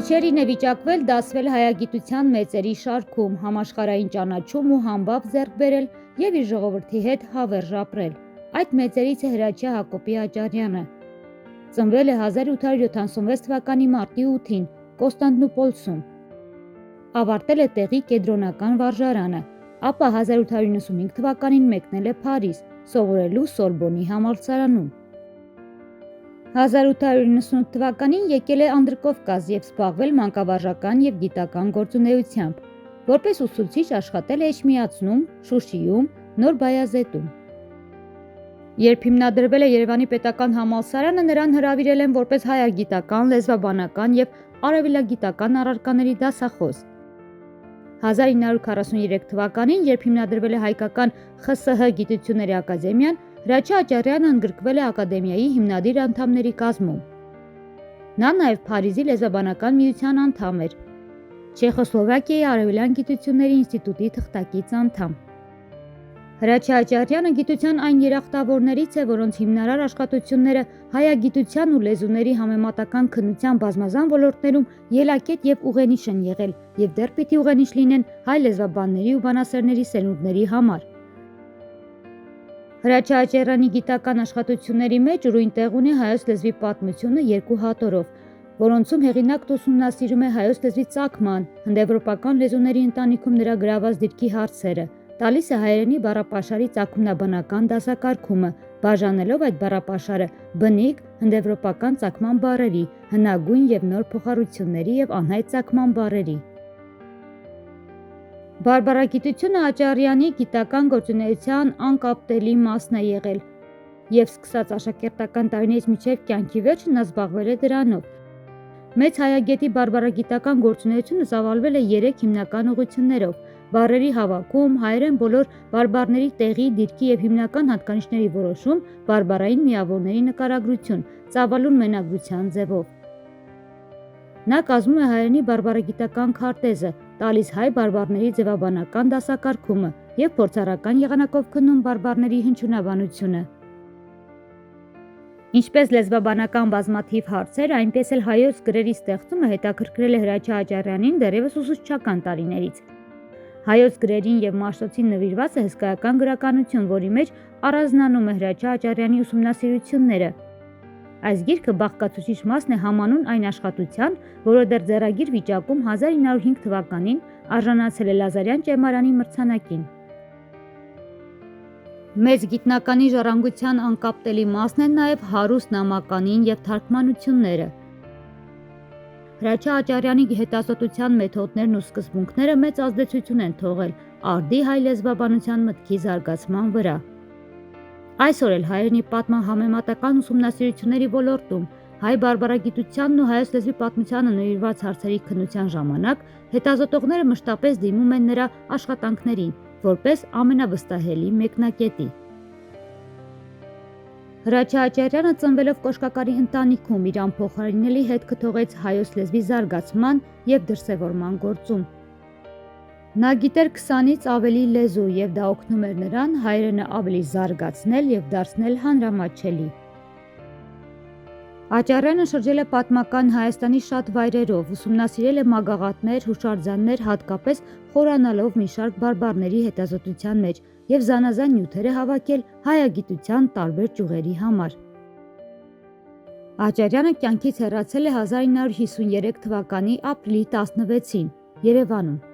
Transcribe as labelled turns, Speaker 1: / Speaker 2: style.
Speaker 1: Քչերին է վիճակվել դասվել հայագիտության մեծերի շարքում, համաշխարհային ճանաչում ու համբավ ձեռք բերել եւ իր ժողովրդի հետ հավերժ ապրել։ Այդ մեծերից է Հրաչյա Հակոբի Աճարյանը։ Ծնվել է 1876 թվականի մարտի 8-ին Կոստանդնուպոլսում։ Ավարտել է տեղի կեդրոնական վարժարանը, ապա 1895 թվականին մեկնել է Փարիզ, սովորելու Սորբոնի համալսարանում։ 1898 թվականին եկել է Անդրկովկազ եւ զբաղվել մանկավարժական եւ գիտական գործունեությամբ։ Որպես ուսուցիչ աշխատել է Էջմիածնում, Շուշիում, Նոր Բայազետում։ Երբ հիմնադրվել է Երևանի պետական համալսարանը, նրան հրավիրել են որպես հայագիտական, լեզվաբանական եւ արևելագիտական առարկաների դասախոս։ 1943 թվականին, երբ հիմնադրվել է Հայկական ԽՍՀ գիտությունների ակադեմիան, Հրաչյա Աճարյանը ընդգրկվել է ակադեմիայի հիմնադիր անդամների կազմում։ Նա նաև Փարիզի լեզվաբանական միության անդամ էր, Չեխոսլովակիայի արևելյան գիտությունների ինստիտուտի թղթակից անդամ։ Հրաչյա Աճարյանը գիտության այն երախտավորներից է, որոնց հիմնարար աշխատությունները հայագիտության ու լեզուների համեմատական քննության բազմազան ոլորտներում ելակետ եւ ուղենիշ են եղել եւ դեռ պիտի ուղենիշ լինեն հայ լեզվաբանների ու բանասերների սերունդների համար։ Հրաչյա Աճարյանի գիտական աշխատությունների մեջ ուրույն տեղ ունի հայոց լեզվի պատմությունը երկու հատորով, որոնցում հեղինակն ուսումնասիրում է հայոց լեզվի ծագման, հնդեվրոպական լեզուների ընտանիքում նրա գրաված դիրքի հարցերը, տալիս է հայերենի բառապաշարի ծագումնաբանական դասակարգումը, բաժանելով այդ բառապաշարը բնիկ, հնդեվրոպական ծագման բառերի, հնագույն եւ նոր փոխառությունների եւ անհայտ ծագման բառերի։ Բարբառագիտությունը Աճարյանի գիտական գործունեության անկապտելի մասն է եղել եւ սկսած աշակերտական տարիներից մինչեւ կյանքի վերջը նա զբաղվել է դրանով։ Մեծ հայագետի բարբառագիտական գործունեությունը ծավալվել է 3 հիմնական ուղղություններով՝ բառերի հավաքում, հայերեն բոլոր բարբառների տեղի, դիրքի եւ հիմնական հատկանիշների որոշում, բարբառային միավորների նկարագրություն, ծավալուն մենագրության ձևով։ Նա կազմում է հայերենի բարբառագիտական քարտեզը, տալիս հայ բարբառների ձևաբանական դասակարգումը եւ փորձառական եղանակով քննում բարբառների հնչյունաբանությունը։ Ինչպես լեզվաբանական բազմաթիվ հարցեր, այնպես էլ հայոց գրերի ստեղծումը հետաքրքրել է Հրաչյա Աճարյանին դեռևս ուսուցչական տարիներից։ Հայոց գրերին եւ Մաշտոցին նվիրված է հսկայական գրականություն, որի մեջ առանձնանում է Հրաչյա Աճարյանի ուսումնասիրությունները։ Այս գիրքը բաղկացուցիչ մասն է համանուն այն աշխատության, որը դեռ ձեռագիր վիճակում 1905 թվականին արժանացել է Լազարյան Ճեմարանի մրցանակին։ Մեծ գիտնականի ժառանգության անկապտելի մասն են նաև հարուստ նամականին եւ թարգմանությունները։ Հրաչյա Աճարյանի հետազոտության մեթոդներն ու սկզբունքները մեծ ազդեցություն են թողել արդի հայ լեզվաբանության մտքի զարգացման վրա։ Այսօր էլ հայերենի պատմահամեմատական ուսումնասիրությունների ոլորտում հայ բարբառագիտությանն ու հայոց լեզվի պատմությանը նվիրված հարցերի քննության ժամանակ հետազոտողները մշտապես դիմում են նրա աշխատանքներին, որպես ամենավստահելի մեկնակետի։ Հրաչյա Աճարյանը ծնվելով կոշկակարի ընտանիքում իր անփոխարինելի հետքը թողեց հայոց լեզվի զարգացման եւ դրսեւորման գործում։ Նա գիտեր 20-ից ավելի լեզու եւ դա օգնում էր նրան հայերենը ավելի զարգացնել եւ դարձնել հանրամատչելի։ Աճարյանը շրջել է պատմական Հայաստանի շատ վայրերով, ուսումնասիրել է մագաղաթներ, հուշարձաններ, հատկապես խորանալով մի շարք բարբառների հետազոտության մեջ եւ զանազան նյութեր է հավաքել հայագիտության տարբեր ճյուղերի համար։ Աճարյանը կյանքից հեռացել է 1953 թվականի ապրիլի 16-ին Երևանում։